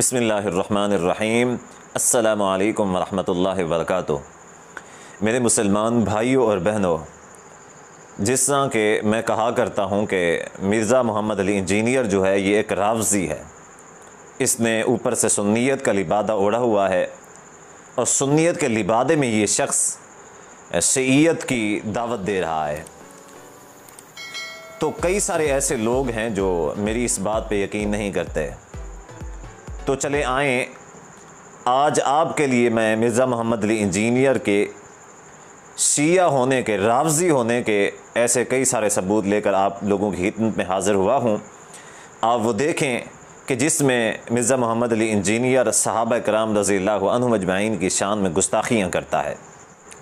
बिस्मिल्लाहिर्रहमानिर्रहीम। अस्सलामु अलैकुम वरहमतुल्लाहि वबरकातुहू। मेरे मुसलमान भाइयों और बहनों, जिस तरह के मैं कहा करता हूँ कि मिर्ज़ा मोहम्मद अली इंजीनियर जो है ये एक रावज़ी है। इसने ऊपर से सुन्नियत का लिबादा ओढ़ा हुआ है और सुन्नियत के लिबादे में ये शख्स शिय्यत की दावत दे रहा है। तो कई सारे ऐसे लोग हैं जो मेरी इस बात पे यकीन नहीं करते। तो चले आएँ, आज आपके लिए मैं मिर्ज़ा मोहम्मद अली इंजीनियर के शिया होने के, रावज़ी होने के ऐसे कई सारे सबूत लेकर आप लोगों की खिदमत में हाज़िर हुआ हूँ। आप वो देखें कि जिसमें मिर्ज़ा मोहम्मद अली इंजीनियर सहाबा कराम रज़ियल्लाहु अन्हुम अजमईन की शान में गुस्ताखियाँ करता है।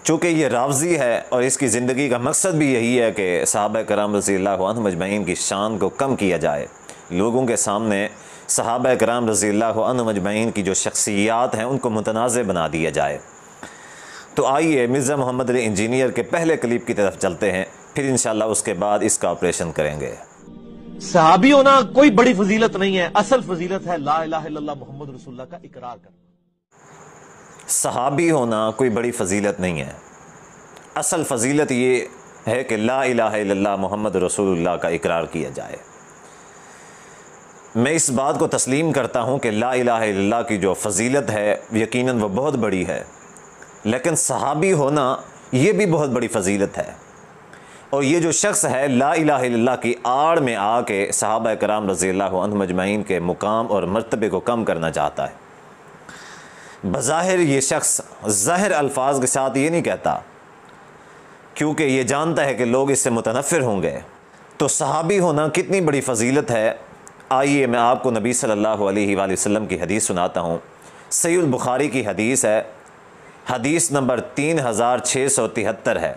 चूँकि ये रावज़ी है और इसकी ज़िंदगी का मकसद भी यही है कि सहाबा कराम रज़ियल्लाहु अन्हुम अजमईन की शान को कम किया जाए, लोगों के सामने सहाबा कराम रज़ियल्लाहु अन्हुम अजमईन की जो शख्सियात हैं उनको मुतनाज़ बना दिया जाए। तो आइए मिर्ज़ा मोहम्मद अली इंजीनियर के पहले क्लिप की तरफ चलते हैं, फिर इंशाअल्लाह उसके बाद इसका ऑपरेशन करेंगे। सहाबी होना कोई बड़ी फजीलत नहीं है, असल फजीलत है ला इलाहा इल्लल्लाह मुहम्मद रसूलुल्लाह का इकरार करना। सहाबी होना कोई बड़ी फजीलत नहीं है, असल फजीलत ये है कि ला इलाहा इल्लल्लाह मुहम्मद रसूलुल्लाह का इकरार किया जाए। मैं इस बात को तस्लीम करता हूँ कि ला इलाहा इल्लल्लाह की जो फजीलत है यकीनन वो बहुत बड़ी है, लेकिन सहाबी होना ये भी बहुत बड़ी फजीलत है। और ये जो शख्स है ला इलाहा इल्लल्लाह की आड़ में आके सहाबा कराम रज़ियल्लाहु अन्हुम अजमईन के मुकाम और मर्तबे को कम करना चाहता है। बज़ाहिर ये शख्स ज़ाहिर अल्फाज के साथ ये नहीं कहता, क्योंकि ये जानता है कि लोग इससे मुतनफ़िर होंगे। तो सहाबी होना कितनी बड़ी फजीलत है, आइए मैं आपको नबी सल्लल्लाहु अलैहि वसल्लम की हदीस सुनाता हूँ। सहीह बुखारी की हदीस है, हदीस नंबर 3673 है।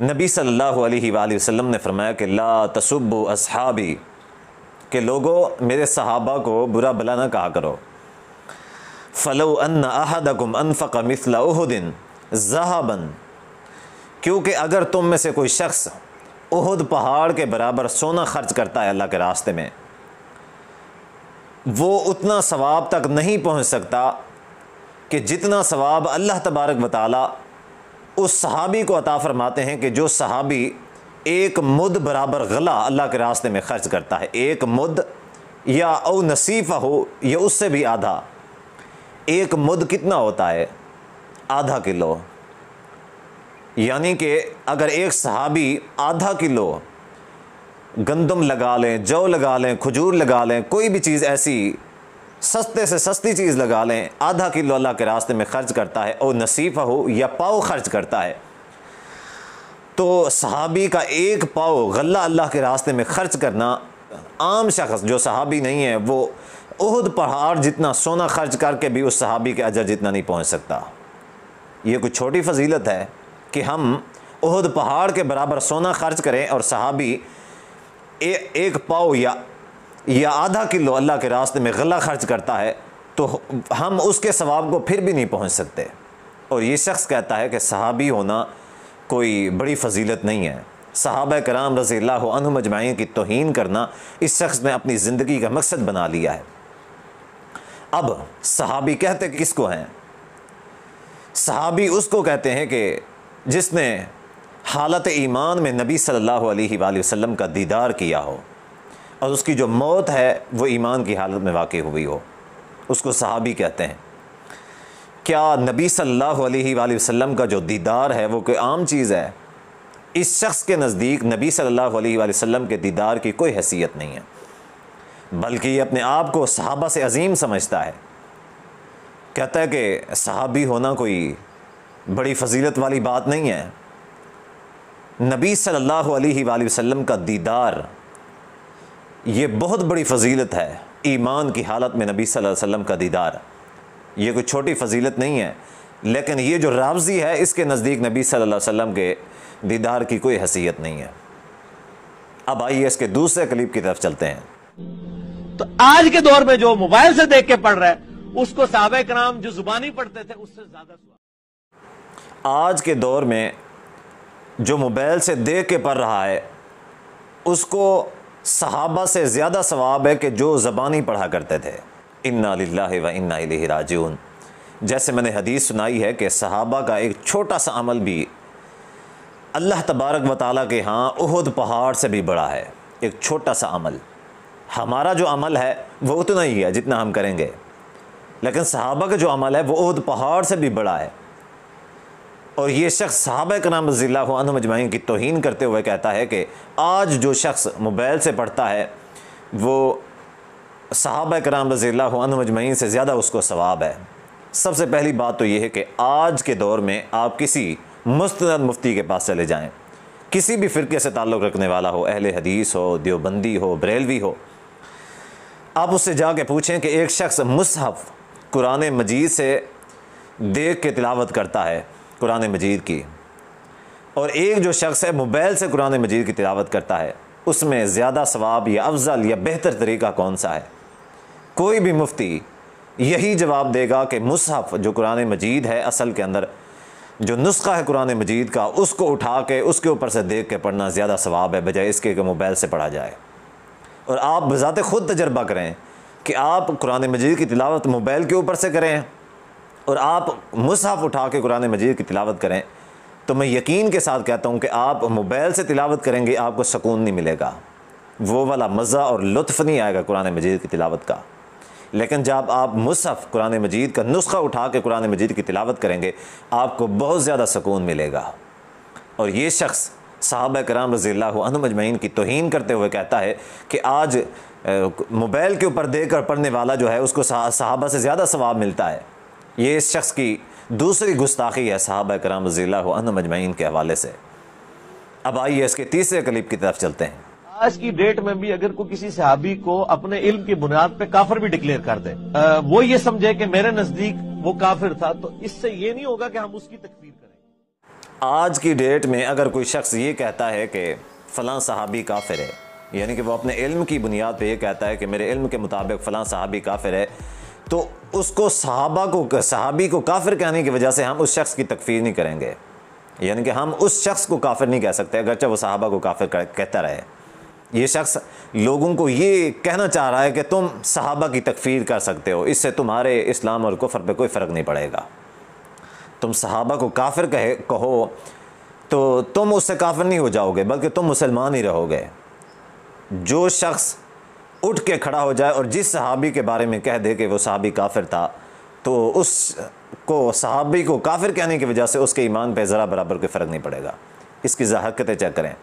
नबी सल्लल्लाहु अलैहि वसल्लम ने फरमाया कि ला तसुब्बु अस्हाबी, के लोगों मेरे सहाबा को बुरा भला ना कहा करो। फ़लौ अन्ना अहदकुम अनफ़क़ मिस्ला उहुदिन ज़हबन, क्योंकि अगर तुम में से कोई शख्स उहुद पहाड़ के बराबर सोना खर्च करता है अल्लाह के रास्ते में, वो उतना सवाब तक नहीं पहुंच सकता कि जितना सवाब अल्लाह तबारक व तआला उस सहाबी को अता फरमाते हैं कि जो सहाबी एक मुद बराबर गला अल्लाह के रास्ते में खर्च करता है। एक मुद या औ नसीफ़ा हो या उससे भी आधा। एक मुद कितना होता है? आधा किलो। यानी कि अगर एक सहाबी आधा किलो गंदम लगा लें, जौ लगा लें, खजूर लगा लें, कोई भी चीज़ ऐसी सस्ते से सस्ती चीज़ लगा लें, आधा किलो अल्लाह के रास्ते में ख़र्च करता है और नसीफ़ा हो या पाव खर्च करता है, तो सहाबी का एक पाव गल्ला अल्लाह के रास्ते में ख़र्च करना, आम शख्स जो सहाबी नहीं है वो उहुद पहाड़ जितना सोना खर्च करके भी उस सहाबी के अजर जितना नहीं पहुँच सकता। ये कुछ छोटी फजीलत है कि हम उहुद पहाड़ के बराबर सोना खर्च करें और सहाबी एक पाव या आधा किलो अल्लाह के रास्ते में गला खर्च करता है, तो हम उसके सवाब को फिर भी नहीं पहुंच सकते। और ये शख्स कहता है कि सहाबी होना कोई बड़ी फजीलत नहीं है। सहाबा कराम रज़ियल्लाहु अन्हुम अजमईन की तौहीन करना इस शख्स ने अपनी ज़िंदगी का मकसद बना लिया है। अब सहाबी कहते किसको हैं? सहाबी उसको कहते हैं कि जिसने हालत ईमान में नबी सल्लल्लाहु अलैहि वसल्लम का दीदार किया हो और उसकी जो मौत है वो ईमान की हालत में वाक़ई हुई हो, उसको सहाबी कहते हैं। क्या नबी सल्लल्लाहु अलैहि वसल्लम का जो दीदार है वो कोई आम चीज़ है? इस शख्स के नज़दीक नबी सल्लल्लाहु अलैहि वसल्लम के दीदार की कोई हैसियत नहीं है, बल्कि ये अपने आप को सहाबा से अजीम समझता है। कहता है कि सहाबी होना कोई बड़ी फजीलत वाली बात नहीं है। नबी सल्लल्लाहु अलैहि वसल्लम का दीदार ये बहुत बड़ी फजीलत है। ईमान की हालत में नबी सल्लल्लाहु अलैहि वसल्लम का दीदार ये कोई छोटी फजीलत नहीं है, लेकिन ये जो रावज़ी है इसके नज़दीक नबी सल्लल्लाहु अलैहि वसल्लम के दीदार की कोई हैसियत नहीं है। अब आइए इसके दूसरे क्लिप की तरफ चलते हैं। तो आज के दौर में जो मोबाइल से देख के पढ़ रहा है उसको सहाबा कराम जो जुबानी पढ़ते थे उससे ज्यादा। आज के दौर में जो मोबाइल से देख के पढ़ रहा है उसको सहाबा से ज़्यादा सवाब है कि जो ज़बानी पढ़ा करते थे। इन्ना लिल्लाहि व इन्ना इलैहि राजिऊन। जैसे मैंने हदीस सुनाई है कि सहाबा का एक छोटा सा अमल भी अल्लाह तबारक व तआला के यहाँ उहुद पहाड़ से भी बड़ा है। एक छोटा सा अमल, हमारा जो अमल है वो उतना ही है जितना हम करेंगे, लेकिन सहाबा का जो अमल है वो उहुद पहाड़ से भी बड़ा है। और ये शख्स सहाबा कराम रज़ियल्लाहु अन्हुम अजमईन की तौहीन करते हुए कहता है कि आज जो शख्स मोबाइल से पढ़ता है वो सहाबा कराम रज़ियल्लाहु अन्हुम अजमईन से ज़्यादा उसको सवाब है। सबसे पहली बात तो ये है कि आज के दौर में आप किसी मुस्तनद मुफ्ती के पास चले जाएं, किसी भी फ़िरके से ताल्लुक़ रखने वाला हो, अहले हदीस हो, देवबंदी हो, बरेलवी हो, आप उससे जाके पूछें कि एक शख्स मुसहफ़ कुरान मजीद से देख के तिलावत करता है कुरान मजीद की, और एक जो शख्स है मोबाइल से कुरान मजीद की तिलावत करता है, उसमें ज़्यादा सवाब या अफजल या बेहतर तरीका कौन सा है? कोई भी मुफ्ती यही जवाब देगा कि मुसहफ़ जो कुरान मजीद है, असल के अंदर जो नुस्खा है कुरान मजीद का, उसको उठा के उसके ऊपर से देख के पढ़ना ज़्यादा सवाब है बजाय इसके कि मोबाइल से पढ़ा जाए। और आप बज़ाते ख़ुद तजर्बा करें कि आप कुरान मजीद की तिलावत मोबाइल के ऊपर से करें और आप मुसहफ़ उठा के कुरान मजीद की तिलावत करें, तो मैं यकीन के साथ कहता हूँ कि आप मोबाइल से तिलावत करेंगे आपको सुकून नहीं मिलेगा, वो वाला मज़ा और लुत्फ़ नहीं आएगा कुरान मजीद की तिलावत का। लेकिन जब आप मुसहफ़ कुरान मजीद का नुस्खा उठा के कुरान मजीद की तिलावत करेंगे आपको बहुत ज़्यादा सुकून मिलेगा। और ये शख्स सहाबा कराम रज़ियल्लाहु अन्हुम अजमईन की तौहीन करते हुए कहता है कि आज मोबाइल के ऊपर देकर पढ़ने वाला जो है उसको सहाबा से ज़्यादा सवाब मिलता है। ये इस शख्स की दूसरी गुस्ताखी है सहाबा कराम रज़ियल्लाहु अन्हुम अजमईन के हवाले से। अब आइए इसके तीसरे क्लिप की तरफ चलते हैं। आज की डेट में भी अगर कोई किसी सहाबी को अपने इल्म की बुनियाद पे काफिर भी डिक्लेयर कर दे, वो ये समझे कि मेरे नजदीक वो काफिर था, तो इससे ये नहीं होगा कि हम उसकी तकफीर करें। आज की डेट में अगर कोई शख्स ये कहता है कि फ़लाँ सहाबी काफिर है, यानी कि वो अपने इल्म की बुनियाद पे ये कहता है कि मेरे इल्म के मुताबिक फ़लाँ सहाबी काफिर है, तो उसको सहाबी को काफिर कहने की वजह से हम उस शख्स की तकफीर नहीं करेंगे। यानी कि हम उस शख्स को काफिर नहीं कह सकते अगरचे वो सहाबा को काफिर कहता रहे। ये शख्स लोगों को ये कहना चाह रहा है कि तुम सहाबा की तकफीर कर सकते हो, इससे तुम्हारे इस्लाम और कुफ्र पे कोई फ़र्क नहीं पड़ेगा। तुम सहाबा को काफिर कहो तो तुम उससे काफिर नहीं हो जाओगे बल्कि तुम मुसलमान ही रहोगे। जो शख्स उठ के खड़ा हो जाए और जिस सहाबी के बारे में कह दे कि वो सहाबी काफिर था, तो उसको सहाबी को काफिर कहने की वजह से उसके ईमान पे ज़रा बराबर कोई फ़र्क नहीं पड़ेगा। इसकी हरकतें चेक करें।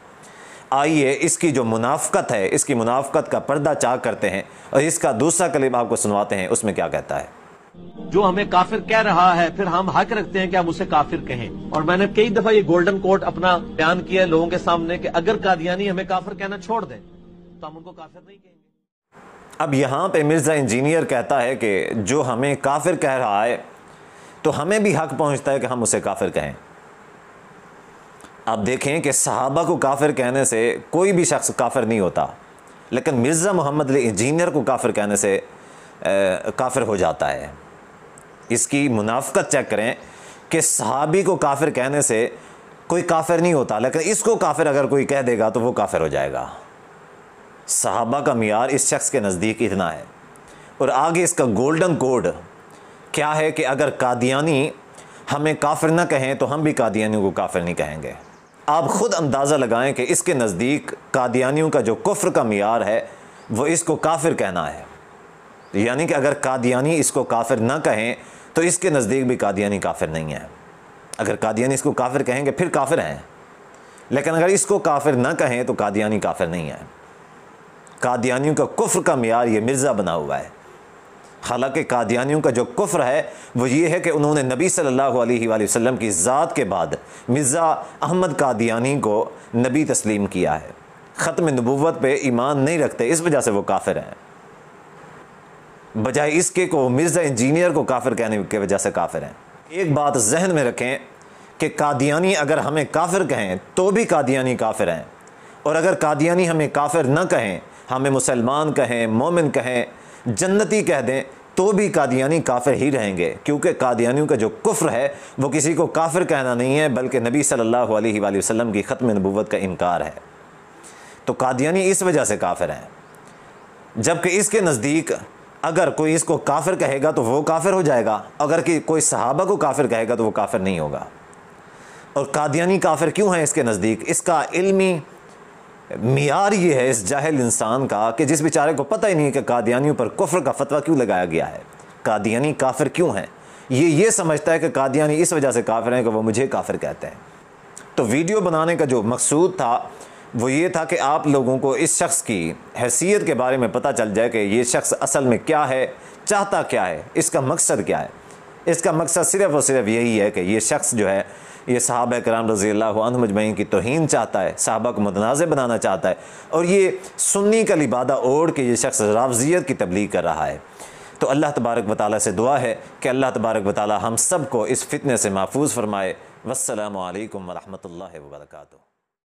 आइए इसकी जो मुनाफ़क़त है, इसकी मुनाफ़क़त का पर्दा चाक करते हैं और इसका दूसरा क्लिप आपको सुनवाते हैं, उसमें क्या कहता है। जो हमें काफिर कह रहा है फिर हम हक रखते हैं कि हम उसे काफिर कहें। और मैंने कई दफा ये गोल्डन कोट अपना बयान किया है लोगों के सामने कि अगर कादियानी हमें काफिर कहना छोड़ दें तो हम उनको काफिर नहीं कहेंगे। अब यहाँ पे मिर्ज़ा इंजीनियर कहता है कि जो हमें काफिर कह रहा है तो हमें भी हक पहुँचता है कि हम उसे काफिर कहें। आप देखें कि सहाबा को काफिर कहने से कोई भी शख्स काफिर नहीं होता, लेकिन मिर्ज़ा मोहम्मद अली इंजीनियर को काफिर कहने से काफिर हो जाता है। इसकी मुनाफ़क़त चेक करें कि सहाबी को काफिर कहने से कोई काफिर नहीं होता, लेकिन इसको काफिर अगर कोई कह देगा तो वो काफिर हो जाएगा। सहाबा का मियार इस शख्स के नज़दीक इतना है। और आगे इसका गोल्डन कोड क्या है कि अगर कादियानी हमें काफिर ना कहें तो हम भी कादियानियों को काफिर नहीं कहेंगे। आप ख़ुद अंदाज़ा लगाएं कि इसके नज़दीक कादियानियों का जो कुफ्र का मियार है वो इसको काफिर कहना है। यानी कि अगर कादियानी इसको काफिर ना कहें तो इसके नज़दीक भी कादियानी काफिर नहीं है। अगर कादियानी इसको काफिर कहेंगे फिर काफिर हैं, लेकिन अगर इसको काफिर ना कहें तो कादियानी काफिर नहीं है। कादियानियों का कुफ्र का मियार ये मिर्ज़ा बना हुआ है। हालांकि कादियानियों का जो कुफ्र है वो ये है कि उन्होंने नबी सल्लल्लाहु अलैहि वसल्लम की ज़ात के बाद मिर्ज़ा अहमद कादियानी को नबी तस्लीम किया है। ख़त्म नबुव्वत पे ईमान नहीं रखते, इस वजह से वो काफिर हैं। बजाय इसके को मिर्ज़ा इंजीनियर को काफिर कहने की वजह से काफिर हैं। एक बात जहन में रखें कि कादियानी अगर हमें काफिर कहें तो भी कादियानी काफिर हैं, और अगर कादियानी हमें काफिर न कहें, हमें मुसलमान कहें, मोमिन कहें, जन्नती कह दें, तो भी कादियानी काफिर ही रहेंगे, क्योंकि कादियानियों का जो कुफ्र है वो किसी को काफिर कहना नहीं है बल्कि नबी सल्लल्लाहु अलैहि वसल्लम की ख़त्म नबुव्वत का इनकार है। तो कादियानी इस वजह से काफिर हैं, जबकि इसके नज़दीक अगर कोई इसको काफिर कहेगा तो वो काफिर हो जाएगा, अगर कि कोई सहाबा को काफिर कहेगा तो वो काफिर नहीं होगा। और कादियानी काफिर क्यों है इसके नज़दीक? इसका इल्मी मियार ये है इस जाहिल इंसान का कि जिस बेचारे को पता ही नहीं है कि कादियानियों पर कुफ्र का फतवा क्यों लगाया गया है, कादियानी काफिर क्यों हैं। ये समझता है कि कादियानी इस वजह से काफिर हैं कि वो मुझे काफिर कहते हैं। तो वीडियो बनाने का जो मकसूद था वो ये था कि आप लोगों को इस शख्स की हैसियत के बारे में पता चल जाए कि ये शख्स असल में क्या है, चाहता क्या है, इसका मकसद क्या है। इसका मकसद सिर्फ़ और सिर्फ यही है कि ये शख्स जो है ये सहाबा कराम रज़ी अल्लाह अन्हुम अजमईन की तौहीन चाहता है, सहाबा को मुतनाज़िर बनाना चाहता है, और ये सुन्नी का लिबादा ओढ़ के ये शख्स राफ़ज़ियत की तबलीग कर रहा है। तो अल्लाह तबारक व तआला से दुआ है कि अल्लाह तबारक व तआला हम सब को इस फितने से महफूज फरमाए। वस्सलामु अलैकुम व रहमतुल्लाहि व बरकातुहू।